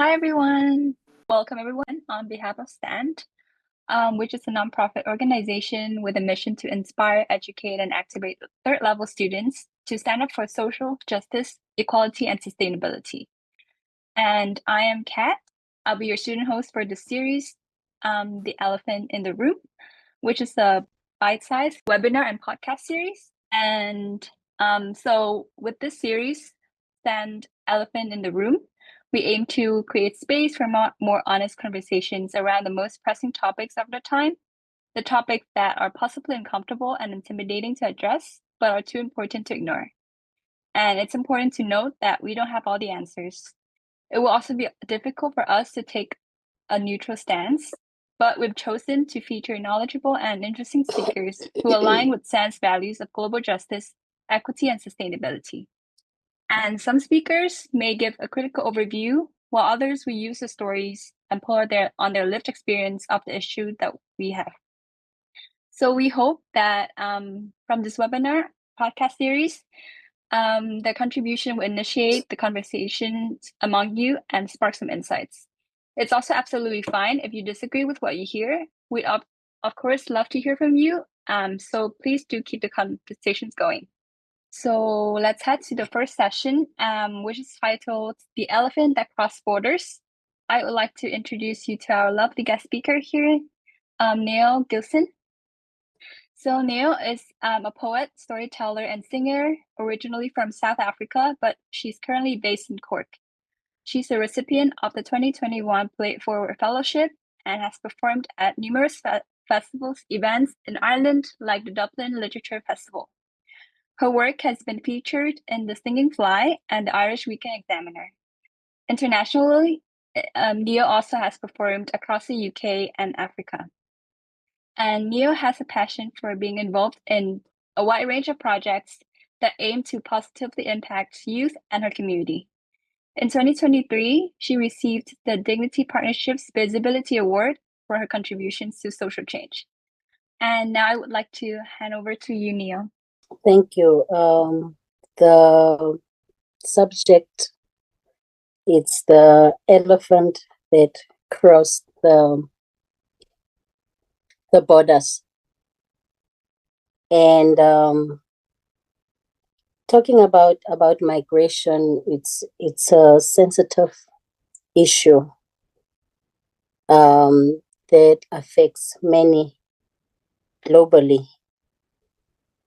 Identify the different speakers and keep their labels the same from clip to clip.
Speaker 1: Hi, everyone. Welcome, everyone, on behalf of STAND, which is a nonprofit organization with a mission to inspire, educate, and activate third level students to stand up for social justice, equality, and sustainability. And I am Kat. I'll be your student host for this series, The Elephant in the Room, which is a bite sized webinar and podcast series. And so, with this series, Stand Elephant in the Room, we aim to create space for more honest conversations around the most pressing topics of the time, the topics that are possibly uncomfortable and intimidating to address, but are too important to ignore. And it's important to note that we don't have all the answers. It will also be difficult for us to take a neutral stance, but we've chosen to feature knowledgeable and interesting speakers who align with STAND's values of global justice, equity, and sustainability. And some speakers may give a critical overview, while others will use the stories and pull on their lived experience of the issue that we have. So we hope that from this webinar podcast series, the contribution will initiate the conversations among you and spark some insights. It's also absolutely fine if you disagree with what you hear. We'd of course love to hear from you. So please do keep the conversations going. So let's head to the first session, which is titled The Elephant That Crossed Borders. I would like to introduce you to our lovely guest speaker here, Neo Gilson. So Neo is a poet, storyteller, and singer, originally from South Africa, but she's currently based in Cork. She's a recipient of the 2021 Play It Forward Fellowship and has performed at numerous festivals, events in Ireland, like the Dublin Literature Festival. Her work has been featured in The Singing Fly and the Irish Weekend Examiner. Internationally, Neo also has performed across the UK and Africa. And Neo has a passion for being involved in a wide range of projects that aim to positively impact youth and her community. In 2023, she received the Dignity Partnership's Visibility Award for her contributions to social change. And now I would like to hand over to you, Neo.
Speaker 2: Thank you. The subject, it's the elephant that crossed the borders. And talking about migration, it's a sensitive issue that affects many globally.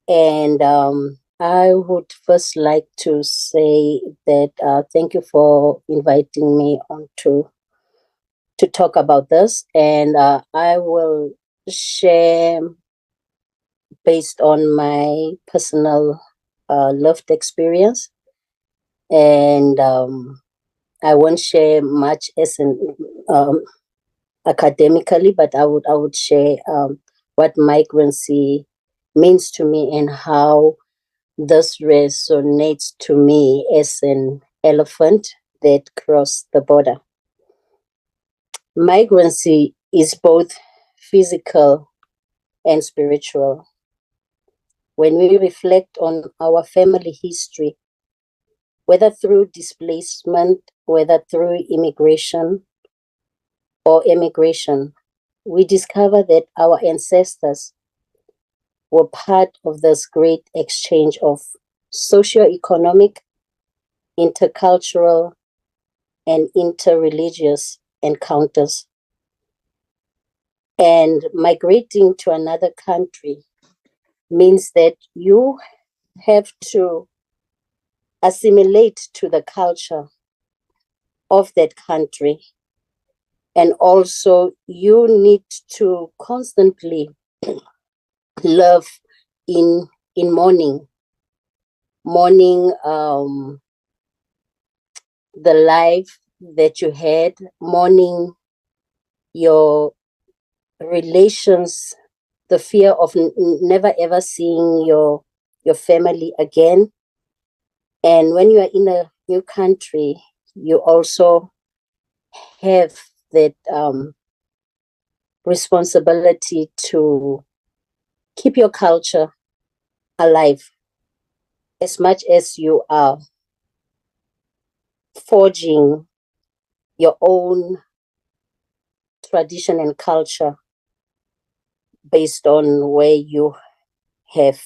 Speaker 2: And I would first like to say that thank you for inviting me on to talk about this. And I will share based on my personal lived experience. And I won't share much as an academically, but I would share what migrancy means to me and how this resonates to me as an elephant that crossed the border. Migrancy is both physical and spiritual. When we reflect on our family history, whether through displacement, whether through immigration or emigration, we discover that our ancestors were part of this great exchange of socio-economic, intercultural, and interreligious encounters. And migrating to another country means that you have to assimilate to the culture of that country. And also you need to constantly live in mourning the life that you had, mourning your relations, the fear of never ever seeing your family again. And when you are in a new country, you also have that responsibility to keep your culture alive as much as you are forging your own tradition and culture based on where you have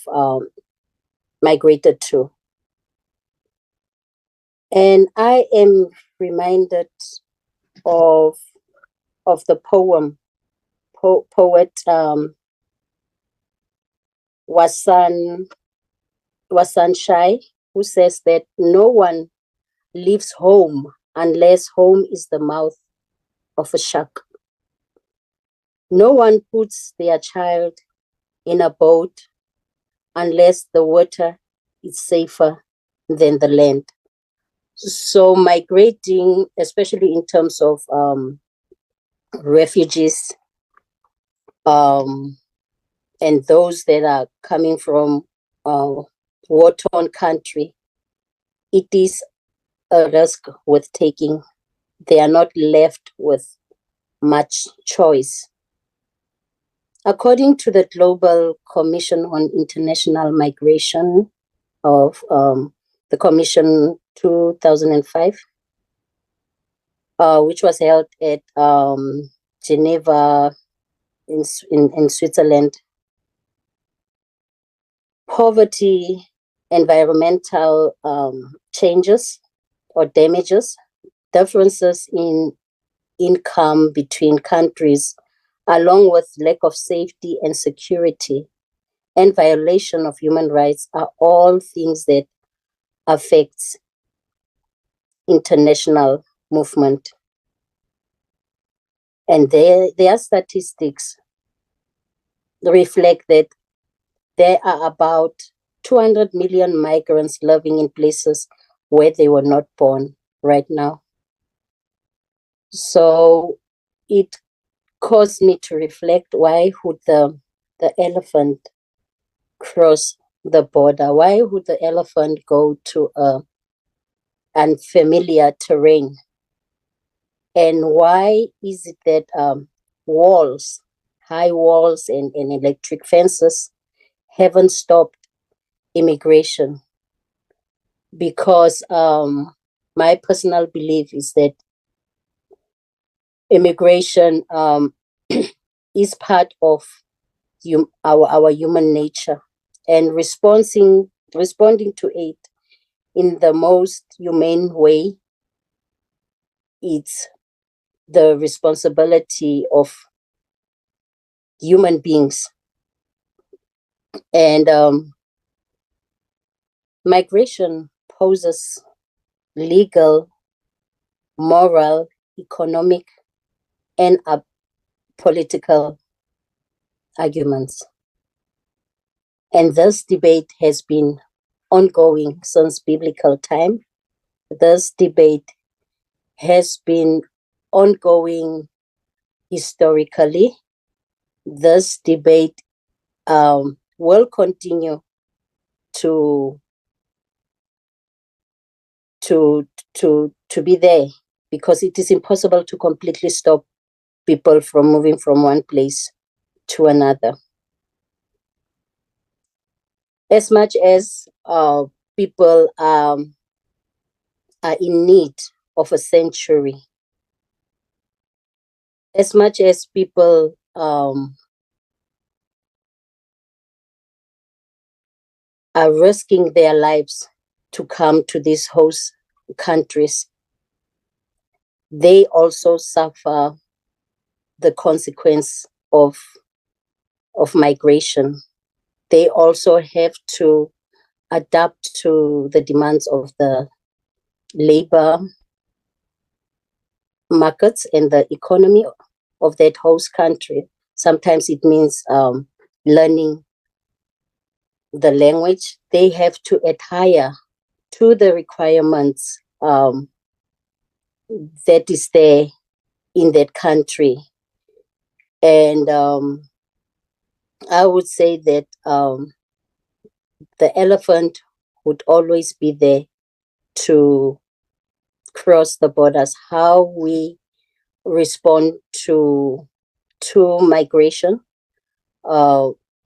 Speaker 2: migrated to. And I am reminded of the poet Wasan Shai, who says that no one leaves home unless home is the mouth of a shark. No one puts their child in a boat unless the water is safer than the land. So migrating, especially in terms of refugees and those that are coming from war-torn country, it is a risk worth taking. They are not left with much choice. According to the Global Commission on International Migration of the Commission 2005, which was held at Geneva in Switzerland, poverty, environmental changes or damages, differences in income between countries, along with lack of safety and security, and violation of human rights are all things that affects international movement. And their statistics reflect that there are about 200 million migrants living in places where they were not born right now. So it caused me to reflect, why would the elephant cross the border? Why would the elephant go to unfamiliar terrain? And why is it that walls, high walls and electric fences haven't stopped immigration? Because my personal belief is that immigration is part of our human nature, and responding to it in the most humane way, it's the responsibility of human beings. And migration poses legal, moral, economic, and political arguments. And this debate has been ongoing since biblical time. This debate has been ongoing historically. This debate will continue to be there, because it is impossible to completely stop people from moving from one place to another. As much as people are in need of a sanctuary, as much as people are risking their lives to come to these host countries, they also suffer the consequence of migration. They also have to adapt to the demands of the labor markets and the economy of that host country. Sometimes it means learning the language. They have to adhere to the requirements that is there in that country. And I would say that the elephant would always be there to cross the borders. How we respond to migration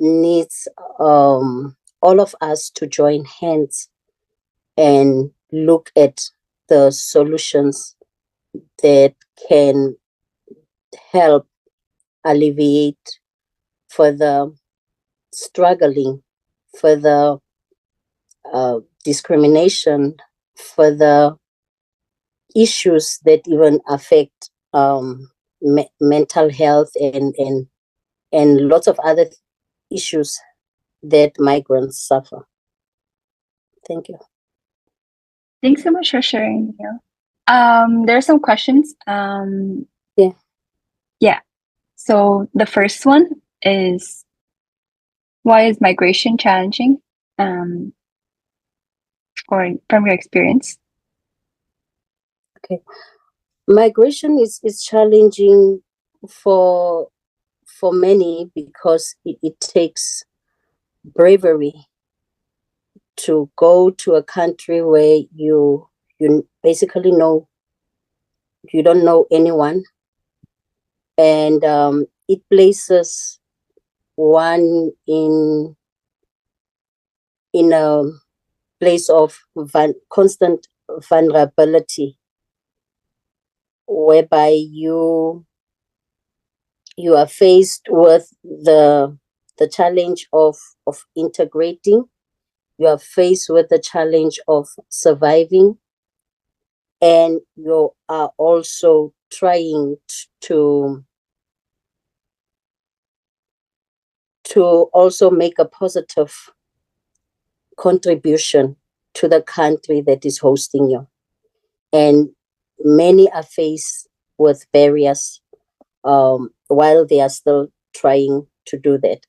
Speaker 2: needs all of us to join hands and look at the solutions that can help alleviate for the struggling, for the discrimination, for the issues that even affect mental health and lots of other issues that migrants suffer. Thank you.
Speaker 1: Thanks so much for sharing, Neil. There are some questions. Yeah. So the first one is, why is migration challenging? Or from your experience?
Speaker 2: Okay. Migration is challenging for many because it takes bravery to go to a country where you basically you don't know anyone, and it places one in a place of constant vulnerability, whereby you are faced with the challenge of integrating. You are faced with the challenge of surviving, and you are also trying to also make a positive contribution to the country that is hosting you. And many are faced with barriers while they are still trying to do that.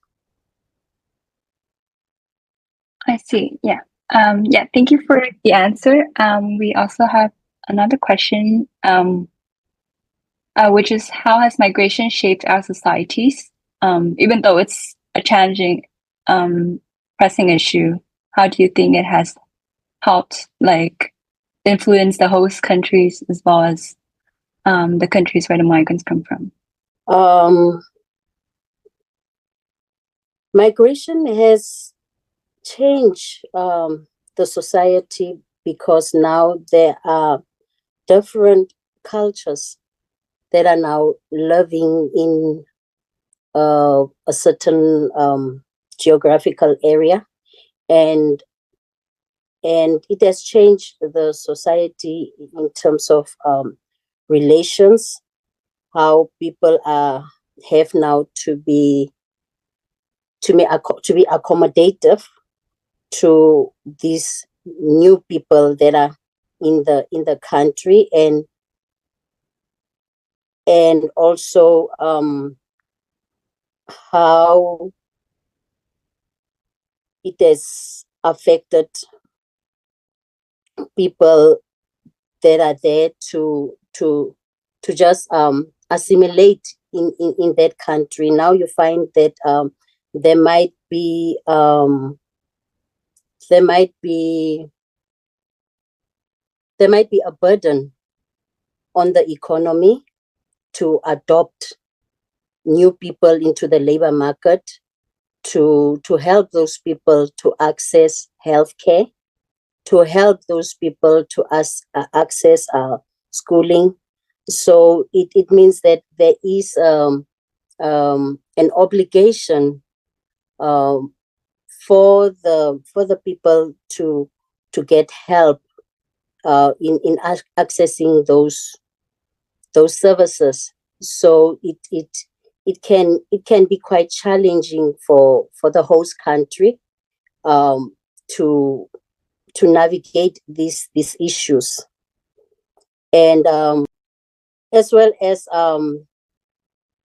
Speaker 1: I see. Yeah. Yeah. Thank you for the answer. We also have another question, which is, how has migration shaped our societies? Even though it's a challenging, pressing issue, how do you think it has helped, like, influence the host countries as well as the countries where the migrants come from?
Speaker 2: Migration has changed the society because now there are different cultures that are now living in a certain geographical area, and it has changed the society in terms of relations, how people have now to be accommodative to these new people that are in the country, and also how it has affected people that are there to just assimilate in that country. Now you find that there might be a burden on the economy to adopt new people into the labor market, to help those people to access healthcare, to help those people to access schooling. So it means that there is an obligation for the people to get help in accessing those services. So it can be quite challenging for the host country to navigate these issues, and as well as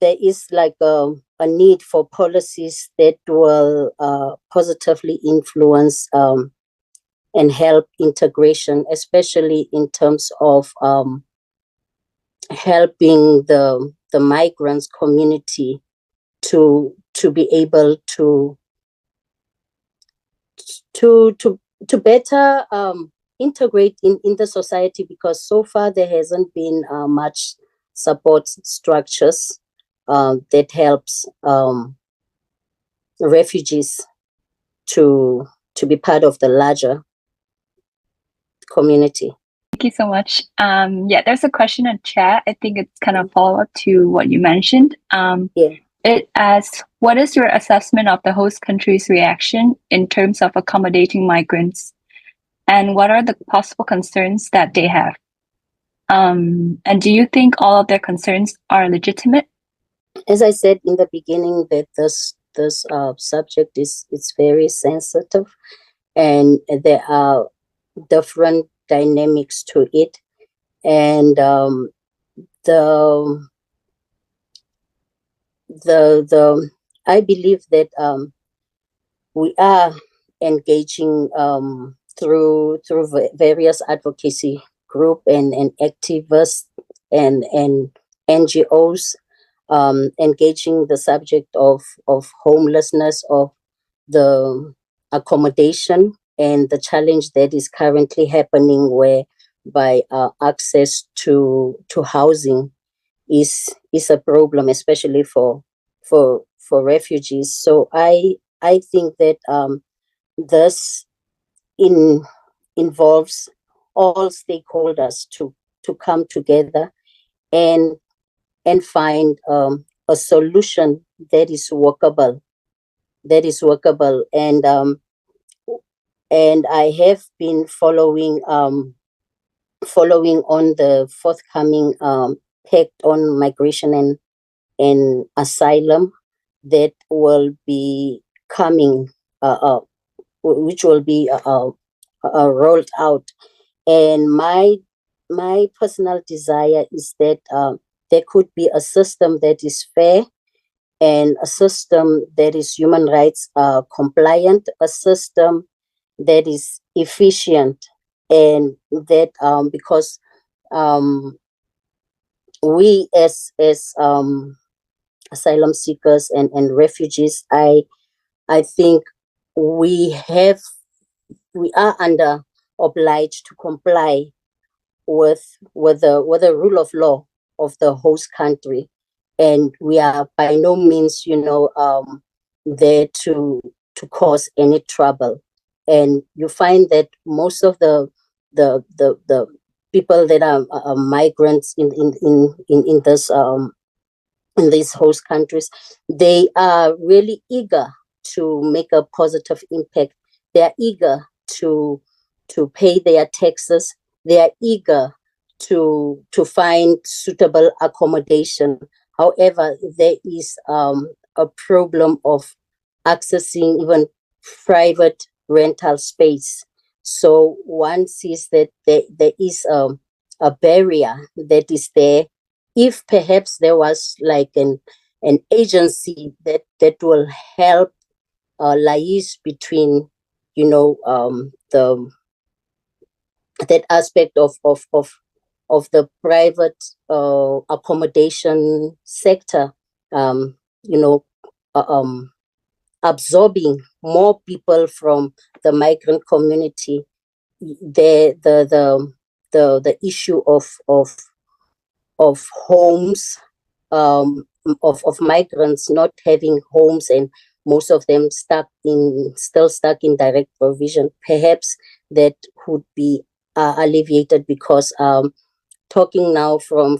Speaker 2: there is like a need for policies that will positively influence and help integration, especially in terms of helping the migrants community to be able to better integrate in the society, because so far there hasn't been much support structures that helps refugees to be part of the larger community.
Speaker 1: Thank you so much. Yeah, there's a question in chat. I think it's kind of follow up to what you mentioned.
Speaker 2: Yeah.
Speaker 1: It asks, what is your assessment of the host country's reaction in terms of accommodating migrants, and what are the possible concerns that they have? And do you think all of their concerns are legitimate?
Speaker 2: As I said in the beginning, that this subject is it's very sensitive, and there are different dynamics to it, and the I believe that we are engaging through various advocacy group and activists and NGOs, engaging the subject of homelessness, of the accommodation, and the challenge that is currently happening, where by access to housing is a problem, especially for refugees. So I think that this involves all stakeholders to come together and find a solution that is workable, and I have been following on the forthcoming pact on migration and asylum that will be coming, which will be rolled out. And my personal desire is that there could be a system that is fair, and a system that is human rights compliant, a system that is efficient, and that because we as asylum seekers and refugees, I think we are under obliged to comply with the rule of law of the host country, and we are by no means there to cause any trouble. And you find that most of the people that are migrants in this in these host countries, they are really eager to make a positive impact. They are eager to pay their taxes. They are eager to find suitable accommodation. However, there is a problem of accessing even private rental space. So one sees that there is a barrier that is there. If perhaps there was like an agency that will help liaise between, the that aspect of the private accommodation sector, you know, uh, um, absorbing more people from the migrant community, the issue of homes, of migrants not having homes, and most of them still stuck in direct provision. Perhaps that could be alleviated, because talking now from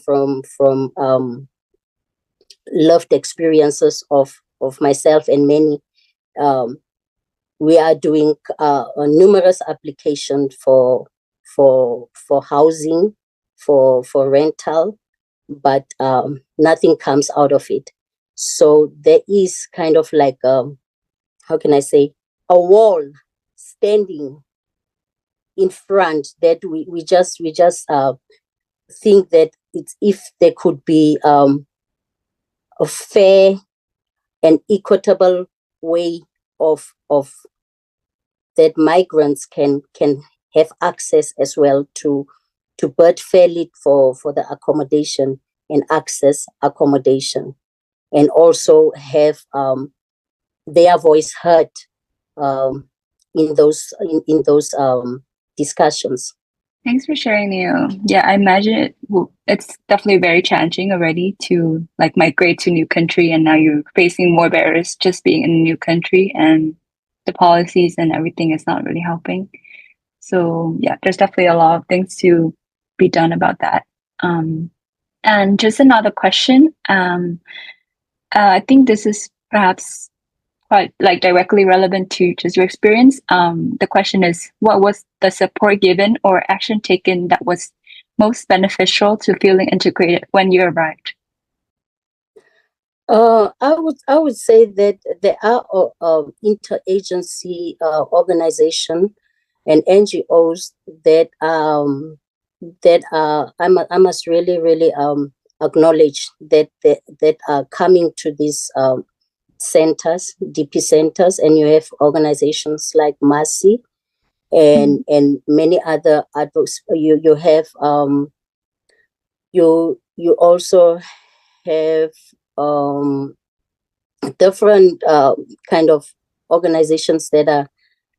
Speaker 2: lived experiences of myself and many, we are doing numerous applications for housing, for rental, but nothing comes out of it. So there is kind of like, how can I say, a wall standing in front, that we just think that it's, if there could be a fair and equitable way of that migrants can have access as well to bid fairly for the accommodation and access accommodation, and also have their voice heard in those discussions.
Speaker 1: Thanks for sharing, Neo. Yeah, I imagine it's definitely very challenging already to like migrate to a new country, and now you're facing more barriers just being in a new country, and the policies and everything is not really helping. So yeah, there's definitely a lot of things to be done about that. And just another question. I think this is perhaps quite like directly relevant to just your experience. The question is, what was the support given or action taken that was most beneficial to feeling integrated when you arrived?
Speaker 2: I would say that there are interagency organization and NGOs that I must really acknowledge that are coming to these centers, DP centers, and you have organizations like Mercy and many other advocates. You have you also have different kind of organizations that are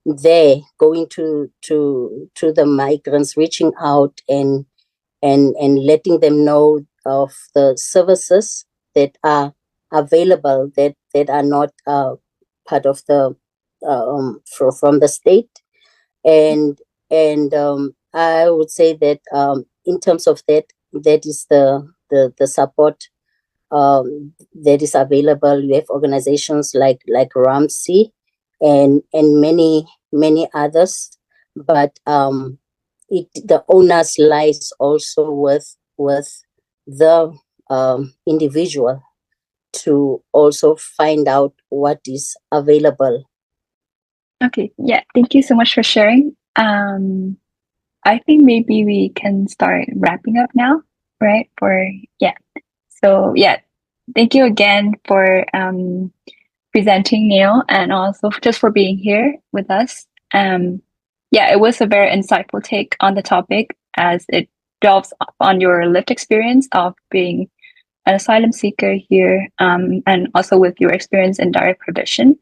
Speaker 2: there going to the migrants, reaching out and letting them know of the services that are available that are not part of the from the state, and I would say that in terms of that is the support that is available. We have organizations like Ramsey and many others, but the onus lies also with the individual to also find out what is available.
Speaker 1: Okay, yeah, thank you so much for sharing. I think maybe we can start wrapping up now, right? So yeah, thank you again for presenting, Neil, and also just for being here with us. Yeah, it was a very insightful take on the topic as it delves on your lived experience of being an asylum seeker here, and also with your experience in direct provision.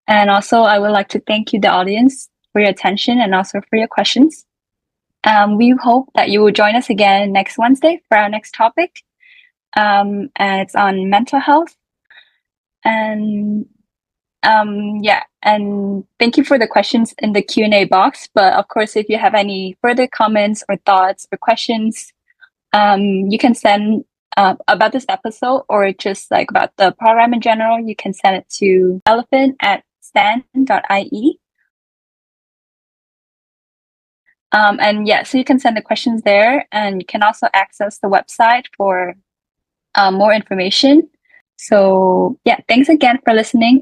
Speaker 1: And also, I would like to thank you, the audience, for your attention and also for your questions. We hope that you will join us again next Wednesday for our next topic. And it's on mental health. And yeah, and thank you for the questions in the Q&A box. But of course, if you have any further comments or thoughts or questions, you can send about this episode or just like about the program in general, you can send it to elephant@stan.ie. And yeah, so you can send the questions there, and you can also access the website for more information. So yeah, thanks again for listening.